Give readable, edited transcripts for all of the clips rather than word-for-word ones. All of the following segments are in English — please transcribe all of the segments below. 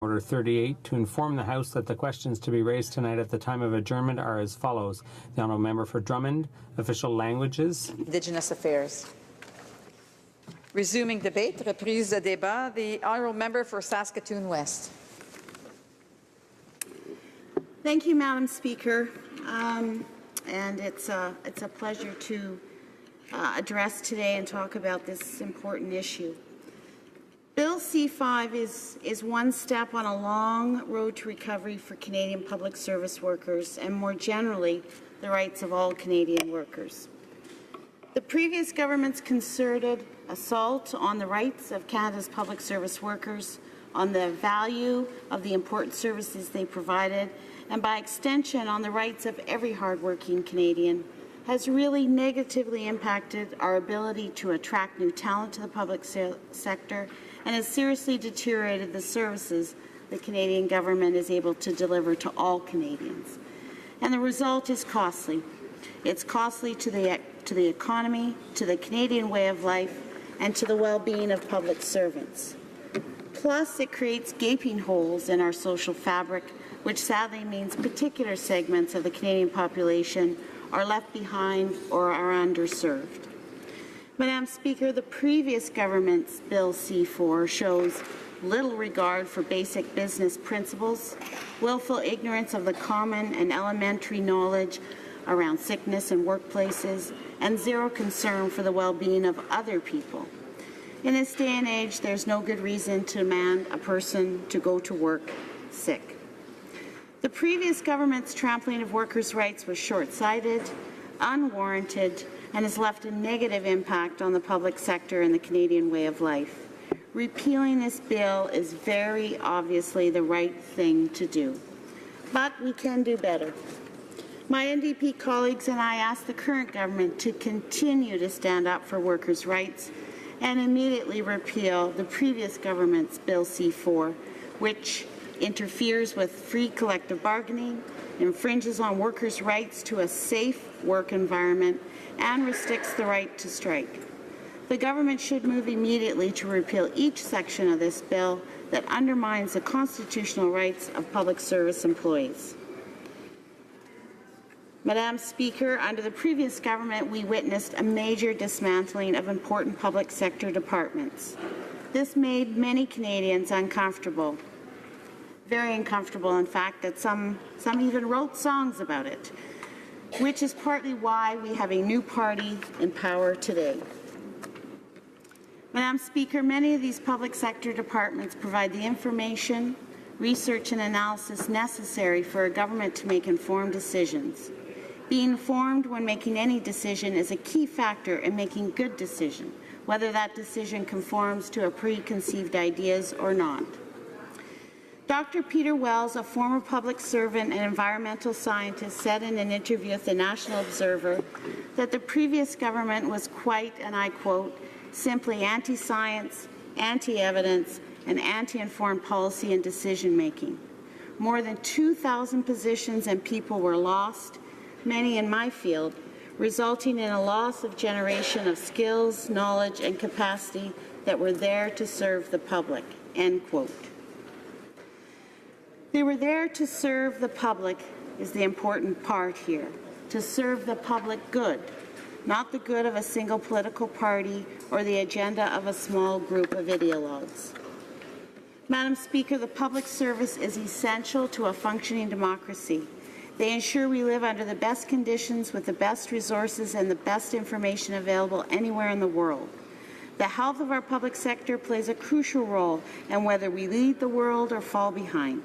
Order 38, to inform the House that the questions to be raised tonight at the time of adjournment are as follows. The Honourable Member for Drummond, Official Languages. Indigenous Affairs. Resuming debate, reprise de débat, the Honourable Member for Saskatoon West. Thank you, Madam Speaker. And it's a pleasure to address today and talk about this important issue. Bill C-5 is one step on a long road to recovery for Canadian public service workers and, more generally, the rights of all Canadian workers. The previous government's concerted assault on the rights of Canada's public service workers, on the value of the important services they provided, and by extension on the rights of every hardworking Canadian, has really negatively impacted our ability to attract new talent to the public sector and has seriously deteriorated the services the Canadian government is able to deliver to all Canadians. And the result is costly. It's costly to the economy, to the Canadian way of life, and to the well-being of public servants. Plus, it creates gaping holes in our social fabric, which sadly means particular segments of the Canadian population are left behind or are underserved. Madam Speaker, the previous government's Bill C-4 shows little regard for basic business principles, willful ignorance of the common and elementary knowledge around sickness in workplaces, and zero concern for the well-being of other people. In this day and age, there's no good reason to demand a person to go to work sick. The previous government's trampling of workers' rights was short-sighted, unwarranted, and has left a negative impact on the public sector and the Canadian way of life. Repealing this bill is very obviously the right thing to do. But we can do better. My NDP colleagues and I ask the current government to continue to stand up for workers' rights and immediately repeal the previous government's Bill C-4, which interferes with free collective bargaining, infringes on workers' rights to a safe work environment, and restricts the right to strike. The government should move immediately to repeal each section of this bill that undermines the constitutional rights of public service employees. Madam Speaker, under the previous government, we witnessed a major dismantling of important public sector departments. This made many Canadians uncomfortable, very uncomfortable, in fact, that some even wrote songs about it, which is partly why we have a new party in power today. Madam Speaker, many of these public sector departments provide the information, research and analysis necessary for a government to make informed decisions. Being informed when making any decision is a key factor in making a good decision, whether that decision conforms to a preconceived ideas or not. Dr. Peter Wells, a former public servant and environmental scientist, said in an interview with the National Observer that the previous government was quite, and I quote, simply anti-science, anti-evidence, and anti-informed policy and decision-making. More than 2,000 positions and people were lost, many in my field, resulting in a loss of generation of skills, knowledge, and capacity that were there to serve the public, end quote. They were there to serve the public is the important part here, to serve the public good, not the good of a single political party or the agenda of a small group of ideologues. Madam Speaker, the public service is essential to a functioning democracy. They ensure we live under the best conditions with the best resources and the best information available anywhere in the world. The health of our public sector plays a crucial role in whether we lead the world or fall behind.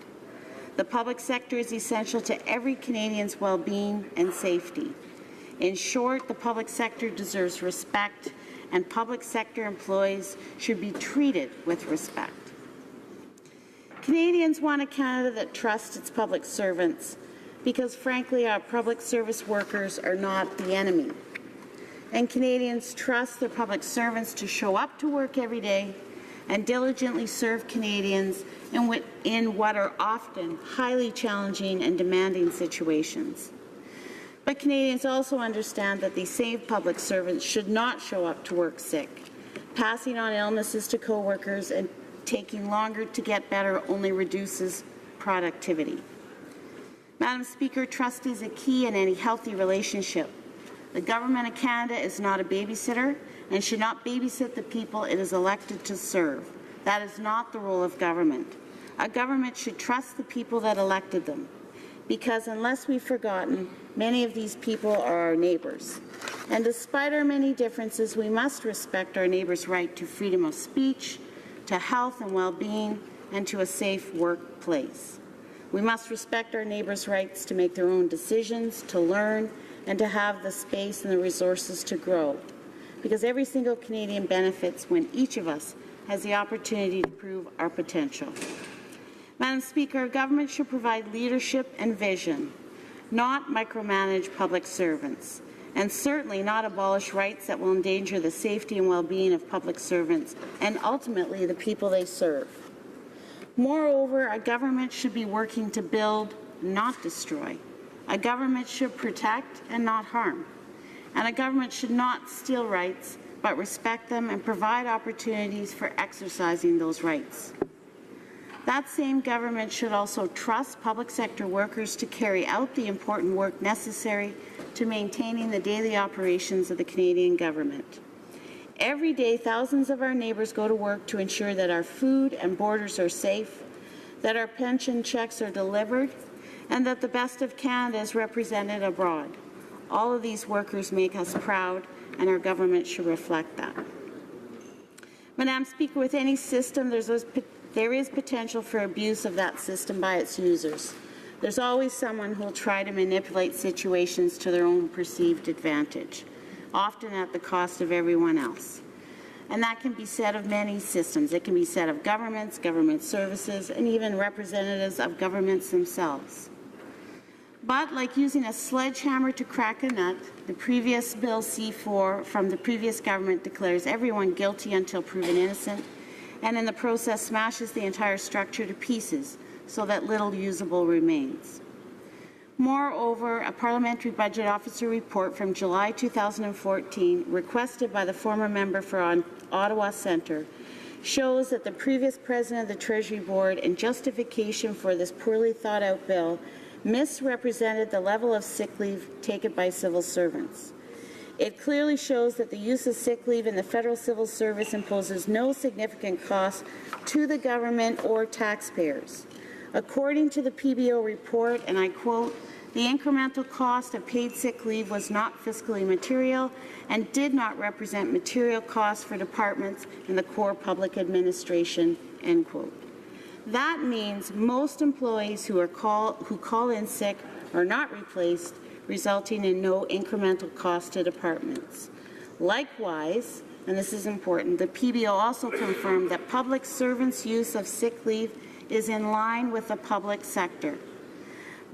The public sector is essential to every Canadian's well-being and safety. In short, the public sector deserves respect, and public sector employees should be treated with respect. Canadians want a Canada that trusts its public servants because, frankly, our public service workers are not the enemy. And Canadians trust their public servants to show up to work every day and diligently serve Canadians in what are often highly challenging and demanding situations. But Canadians also understand that these same public servants should not show up to work sick, passing on illnesses to co-workers and taking longer to get better only reduces productivity. Madam Speaker, trust is a key in any healthy relationship. The Government of Canada is not a babysitter and should not babysit the people it is elected to serve. That is not the role of government. A government should trust the people that elected them, because unless we've forgotten, many of these people are our neighbours. And despite our many differences, we must respect our neighbours' right to freedom of speech, to health and well-being, and to a safe workplace. We must respect our neighbours' rights to make their own decisions, to learn, and to have the space and the resources to grow, because every single Canadian benefits when each of us has the opportunity to prove our potential. Madam Speaker, government should provide leadership and vision, not micromanage public servants, and certainly not abolish rights that will endanger the safety and well-being of public servants and ultimately the people they serve. Moreover, a government should be working to build, not destroy. A government should protect and not harm. And a government should not steal rights, but respect them and provide opportunities for exercising those rights. That same government should also trust public sector workers to carry out the important work necessary to maintaining the daily operations of the Canadian government. Every day, thousands of our neighbours go to work to ensure that our food and borders are safe, that our pension checks are delivered, and that the best of Canada is represented abroad. All of these workers make us proud, and our government should reflect that. Madam Speaker, with any system, there is potential for abuse of that system by its users. There's always someone who will try to manipulate situations to their own perceived advantage, often at the cost of everyone else. And that can be said of many systems. It can be said of governments, government services, and even representatives of governments themselves. But like using a sledgehammer to crack a nut, the previous Bill C-4 from the previous government declares everyone guilty until proven innocent, and in the process smashes the entire structure to pieces so that little usable remains. Moreover, a Parliamentary Budget Officer report from July 2014, requested by the former member for Ottawa Centre, shows that the previous President of the Treasury Board, in justification for this poorly thought-out bill, misrepresented the level of sick leave taken by civil servants. It clearly shows that the use of sick leave in the federal civil service imposes no significant cost to the government or taxpayers. According to the PBO report, and I quote, "The incremental cost of paid sick leave was not fiscally material and did not represent material costs for departments in the core public administration," end quote. That means most employees who call in sick are not replaced, resulting in no incremental cost to departments. Likewise, and this is important, the PBO also confirmed that public servants' use of sick leave is in line with the public sector.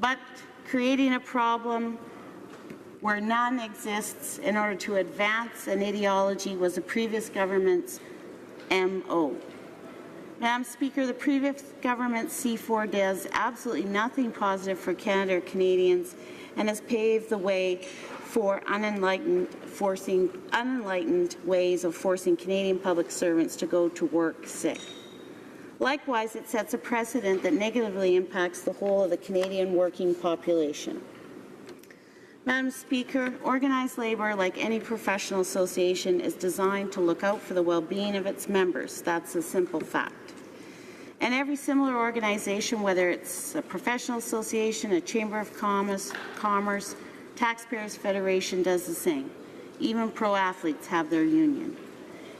But creating a problem where none exists in order to advance an ideology was the previous government's MO. Madam Speaker, the previous government C-4 does absolutely nothing positive for Canada or Canadians and has paved the way for unenlightened ways of forcing Canadian public servants to go to work sick. Likewise, it sets a precedent that negatively impacts the whole of the Canadian working population. Madam Speaker, organized labour, like any professional association, is designed to look out for the well-being of its members. That's a simple fact. And every similar organization, whether it's a professional association, a chamber of commerce, Taxpayers Federation, does the same. Even pro athletes have their union.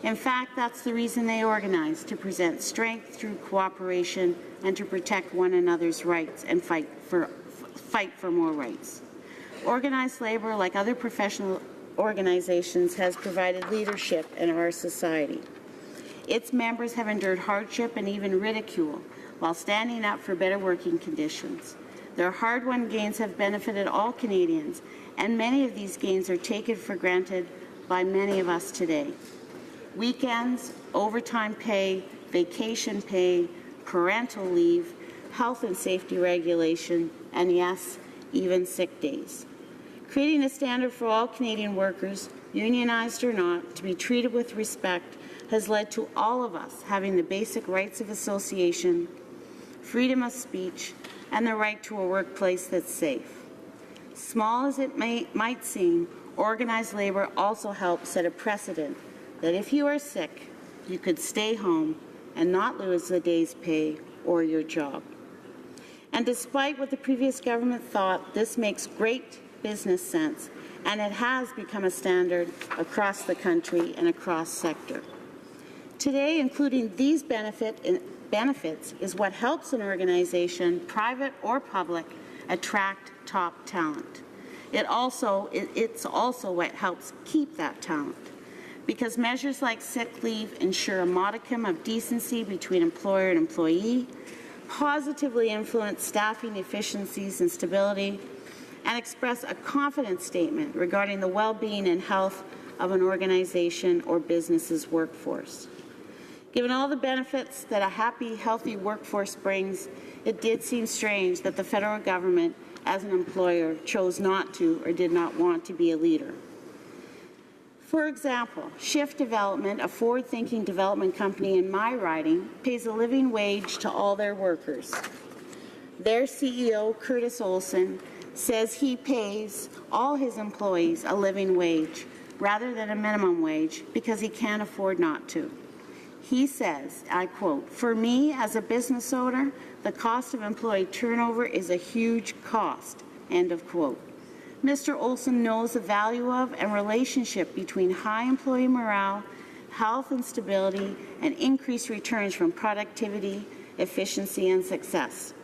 In fact, that's the reason they organize, to present strength through cooperation and to protect one another's rights and fight for more rights. Organized labour, like other professional organizations, has provided leadership in our society. Its members have endured hardship and even ridicule while standing up for better working conditions. Their hard-won gains have benefited all Canadians, and many of these gains are taken for granted by many of us today. Weekends, overtime pay, vacation pay, parental leave, health and safety regulation, and yes, even sick days. Creating a standard for all Canadian workers, unionized or not, to be treated with respect has led to all of us having the basic rights of association, freedom of speech, and the right to a workplace that's safe. Small as it might seem, organized labor also helps set a precedent that if you are sick, you could stay home and not lose a day's pay or your job. And despite what the previous government thought, this makes great business sense, and it has become a standard across the country and across sector. Today, including these benefits is what helps an organization, private or public, attract top talent. It's also what helps keep that talent, because measures like sick leave ensure a modicum of decency between employer and employee, positively influence staffing efficiencies and stability, and express a confidence statement regarding the well-being and health of an organization or business's workforce. Given all the benefits that a happy, healthy workforce brings, it did seem strange that the federal government, as an employer, chose not to or did not want to be a leader. For example, Shift Development, a forward-thinking development company in my riding, pays a living wage to all their workers. Their CEO, Curtis Olson, says he pays all his employees a living wage rather than a minimum wage because he can't afford not to. He says, I quote, "For me as a business owner, the cost of employee turnover is a huge cost," end of quote. Mr. Olson knows the value of and relationship between high employee morale, health and stability, and increased returns from productivity, efficiency, and success.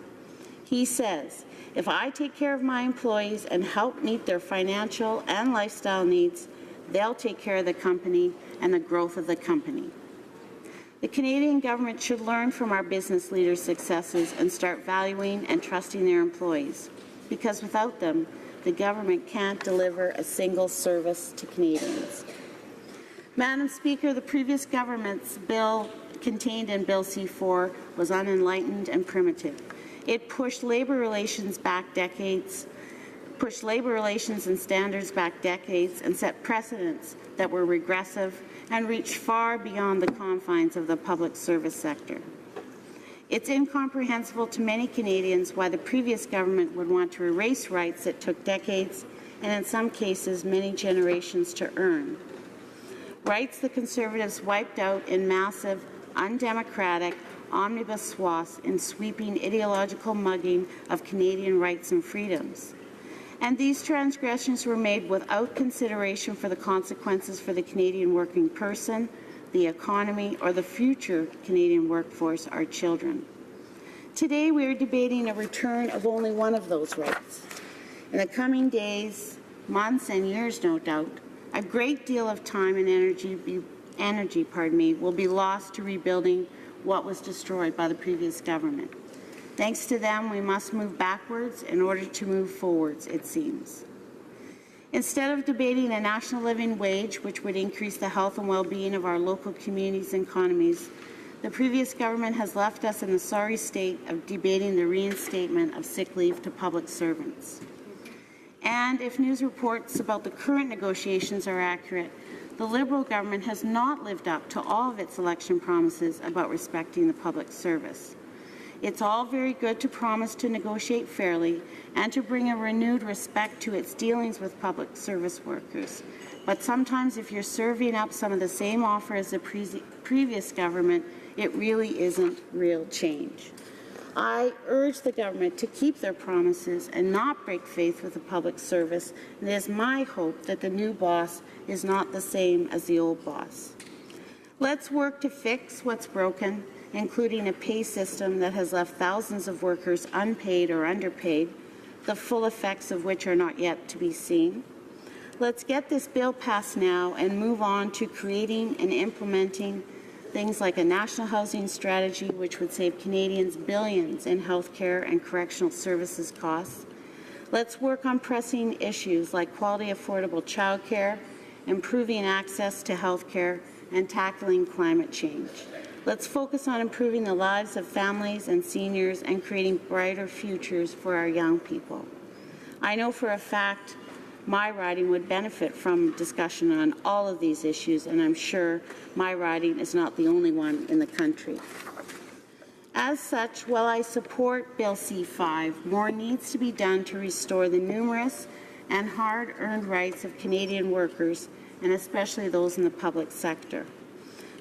He says, "If I take care of my employees and help meet their financial and lifestyle needs, they'll take care of the company and the growth of the company." The Canadian government should learn from our business leaders' successes and start valuing and trusting their employees, because without them, the government can't deliver a single service to Canadians. Madam Speaker, the previous government's bill contained in Bill C-4 was unenlightened and primitive. It pushed labor relations and standards back decades and set precedents that were regressive and reached far beyond the confines of the public service sector. It's incomprehensible to many Canadians why the previous government would want to erase rights that took decades and in some cases many generations to earn. Rights the Conservatives wiped out in massive, undemocratic, omnibus swaths in sweeping ideological mugging of Canadian rights and freedoms. And these transgressions were made without consideration for the consequences for the Canadian working person, the economy, or the future Canadian workforce, our children. Today, we are debating a return of only one of those rights. In the coming days, months, and years, no doubt, a great deal of time and energy will be lost to rebuilding what was destroyed by the previous government. Thanks to them, we must move backwards in order to move forwards, it seems. Instead of debating a national living wage, which would increase the health and well-being of our local communities and economies, the previous government has left us in the sorry state of debating the reinstatement of sick leave to public servants. And if news reports about the current negotiations are accurate, the Liberal government has not lived up to all of its election promises about respecting the public service. It's all very good to promise to negotiate fairly and to bring a renewed respect to its dealings with public service workers. But sometimes if you're serving up some of the same offer as the previous government, it really isn't real change. I urge the government to keep their promises and not break faith with the public service, and it is my hope that the new boss is not the same as the old boss. Let's work to fix what's broken, including a pay system that has left thousands of workers unpaid or underpaid, the full effects of which are not yet to be seen. Let's get this bill passed now and move on to creating and implementing things like a national housing strategy, which would save Canadians billions in health care and correctional services costs. Let's work on pressing issues like quality, affordable childcare, improving access to health care, and tackling climate change. Let's focus on improving the lives of families and seniors and creating brighter futures for our young people. I know for a fact my riding would benefit from discussion on all of these issues, and I'm sure my riding is not the only one in the country. As such, while I support Bill C-5, more needs to be done to restore the numerous and hard-earned rights of Canadian workers, and especially those in the public sector.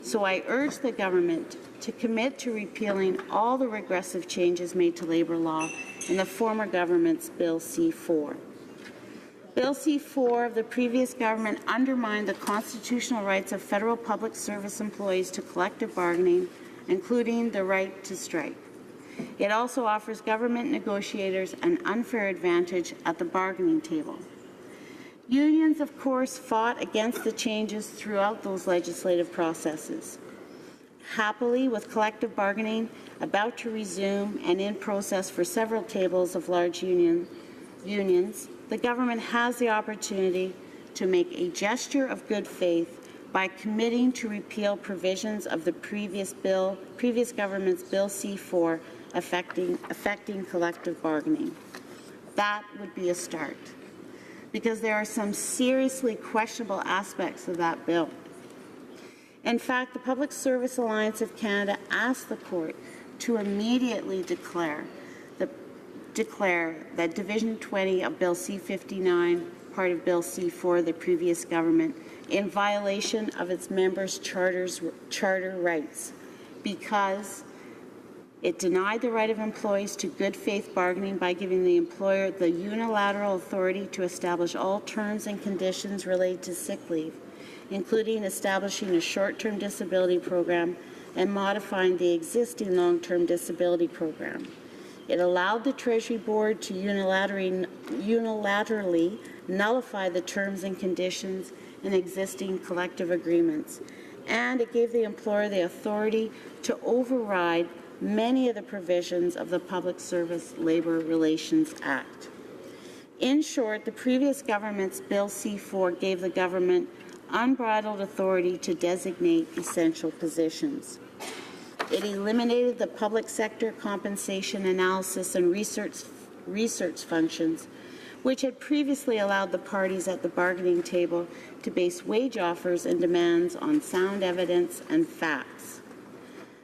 So I urge the government to commit to repealing all the regressive changes made to labour law in the former government's Bill C-4. Bill C-4 of the previous government undermined the constitutional rights of federal public service employees to collective bargaining, including the right to strike. It also offers government negotiators an unfair advantage at the bargaining table. Unions, of course, fought against the changes throughout those legislative processes. Happily, with collective bargaining about to resume and in process for several tables of large unions, the government has the opportunity to make a gesture of good faith by committing to repeal provisions of the previous government's Bill C-4 affecting collective bargaining. That would be a start, because there are some seriously questionable aspects of that bill. In fact, the Public Service Alliance of Canada asked the court to immediately declare that Division 20 of Bill C-59, part of Bill C-4 of the previous government, in violation of its members' charter rights, because it denied the right of employees to good faith bargaining by giving the employer the unilateral authority to establish all terms and conditions related to sick leave, including establishing a short-term disability program and modifying the existing long-term disability program. It allowed the Treasury Board to unilaterally nullify the terms and conditions in existing collective agreements, and it gave the employer the authority to override many of the provisions of the Public Service Labour Relations Act. In short, the previous government's Bill C-4 gave the government unbridled authority to designate essential positions. It eliminated the public sector compensation analysis and research functions, which had previously allowed the parties at the bargaining table to base wage offers and demands on sound evidence and facts.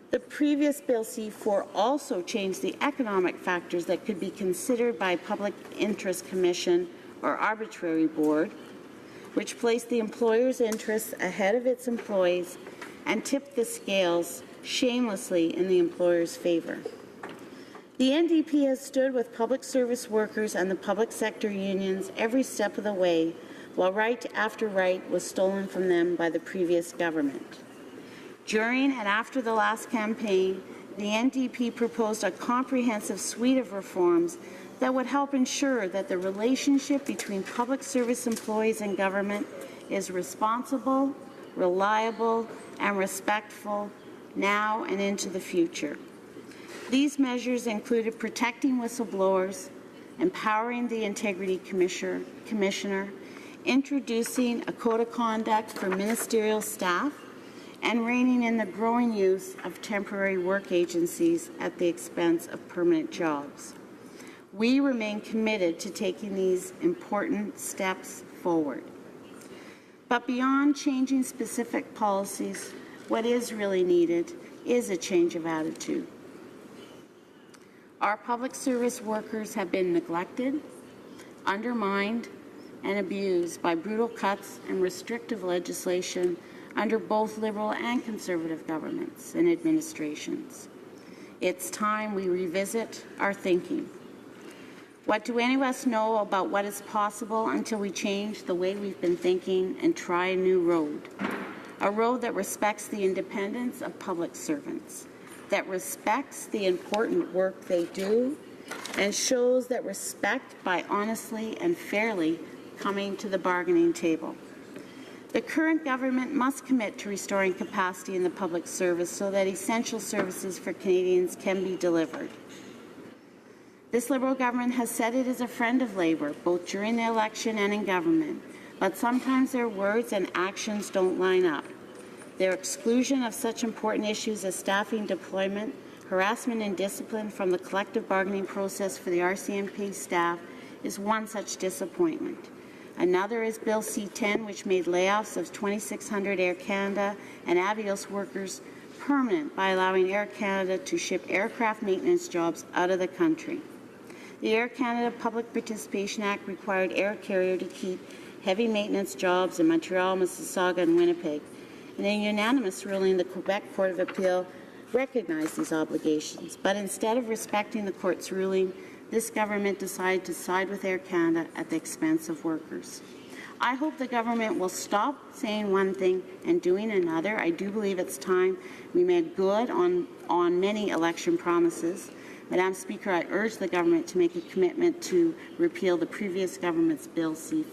The previous Bill C-4 also changed the economic factors that could be considered by Public Interest Commission or arbitrary board, which placed the employer's interests ahead of its employees and tipped the scales shamelessly in the employer's favor. The NDP has stood with public service workers and the public sector unions every step of the way, while right after right was stolen from them by the previous government. During and after the last campaign, the NDP proposed a comprehensive suite of reforms that would help ensure that the relationship between public service employees and government is responsible, reliable, and respectful now and into the future. These measures included protecting whistleblowers, empowering the Integrity Commissioner, introducing a code of conduct for ministerial staff, and reining in the growing use of temporary work agencies at the expense of permanent jobs. We remain committed to taking these important steps forward. But beyond changing specific policies, what is really needed is a change of attitude. Our public service workers have been neglected, undermined, and abused by brutal cuts and restrictive legislation under both Liberal and Conservative governments and administrations. It's time we revisit our thinking. What do any of us know about what is possible until we change the way we've been thinking and try a new road? A road that respects the independence of public servants, that respects the important work they do, and shows that respect by honestly and fairly coming to the bargaining table. The current government must commit to restoring capacity in the public service so that essential services for Canadians can be delivered. This Liberal government has said it is a friend of Labour, both during the election and in government, but sometimes their words and actions don't line up. Their exclusion of such important issues as staffing deployment, harassment and discipline from the collective bargaining process for the RCMP staff is one such disappointment. Another is Bill C-10, which made layoffs of 2,600 Air Canada and Avios workers permanent by allowing Air Canada to ship aircraft maintenance jobs out of the country. The Air Canada Public Participation Act required Air Carrier to keep heavy maintenance jobs in Montreal, Mississauga, and Winnipeg. In a unanimous ruling, the Quebec Court of Appeal recognized these obligations, but instead of respecting the court's ruling, this government decided to side with Air Canada at the expense of workers. I hope the government will stop saying one thing and doing another. I do believe it's time we made good on many election promises. Madam Speaker, I urge the government to make a commitment to repeal the previous government's Bill C-10.